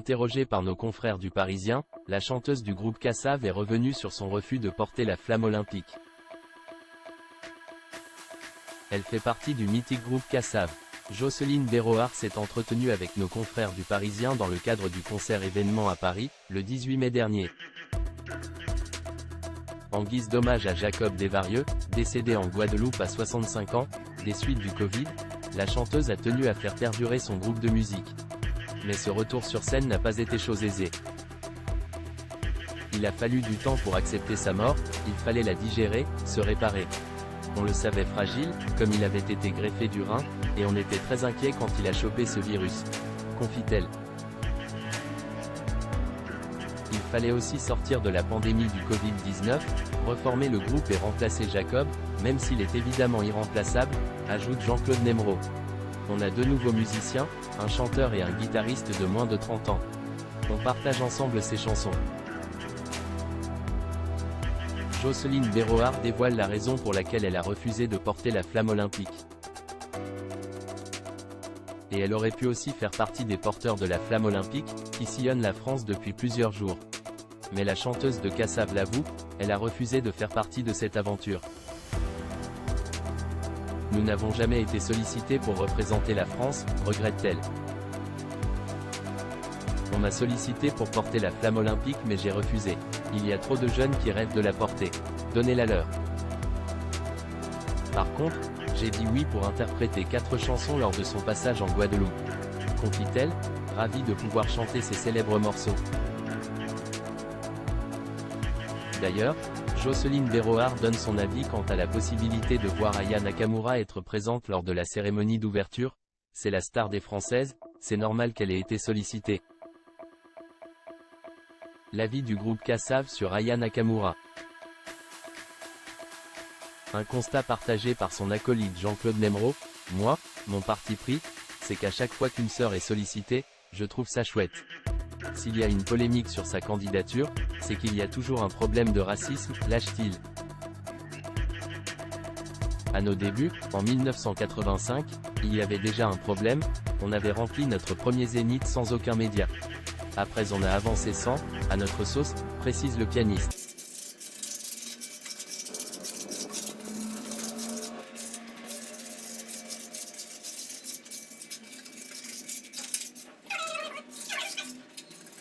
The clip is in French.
Interrogée par nos confrères du Parisien, la chanteuse du groupe Kassav est revenue sur son refus de porter la flamme olympique. Elle fait partie du mythique groupe Kassav. Jocelyne Béroard s'est entretenue avec nos confrères du Parisien dans le cadre du concert événement à Paris, le 18 mai dernier. En guise d'hommage à Jacob Desvarieux, décédé en Guadeloupe à 65 ans, des suites du Covid, la chanteuse a tenu à faire perdurer son groupe de musique. Mais ce retour sur scène n'a pas été chose aisée. Il a fallu du temps pour accepter sa mort, il fallait la digérer, se réparer. On le savait fragile, comme il avait été greffé du rein, et on était très inquiet quand il a chopé ce virus, confie-t-elle. Il fallait aussi sortir de la pandémie du Covid-19, reformer le groupe et remplacer Jacob, même s'il est évidemment irremplaçable, ajoute Jean-Claude Nemrod. On a deux nouveaux musiciens, un chanteur et un guitariste de moins de 30 ans. On partage ensemble ses chansons. Jocelyne Béroard dévoile la raison pour laquelle elle a refusé de porter la flamme olympique. Et elle aurait pu aussi faire partie des porteurs de la flamme olympique, qui sillonnent la France depuis plusieurs jours. Mais la chanteuse de Kassav l'avoue, elle a refusé de faire partie de cette aventure. Nous n'avons jamais été sollicités pour représenter la France, regrette-t-elle. On m'a sollicité pour porter la flamme olympique mais j'ai refusé. Il y a trop de jeunes qui rêvent de la porter. Donnez-la leur. Par contre, j'ai dit oui pour interpréter 4 chansons lors de son passage en Guadeloupe. Confie-t-elle, ravie de pouvoir chanter ses célèbres morceaux. D'ailleurs, Jocelyne Béroard donne son avis quant à la possibilité de voir Aya Nakamura être présente lors de la cérémonie d'ouverture. C'est la star des Françaises, c'est normal qu'elle ait été sollicitée. L'avis du groupe Kassav sur Aya Nakamura. Un constat partagé par son acolyte Jean-Claude Nemrod. Moi, mon parti pris, c'est qu'à chaque fois qu'une sœur est sollicitée, je trouve ça chouette. S'il y a une polémique sur sa candidature, c'est qu'il y a toujours un problème de racisme, lâche-t-il. À nos débuts, en 1985, il y avait déjà un problème, on avait rempli notre premier zénith sans aucun média. Après on a avancé sans, à notre sauce, précise le pianiste.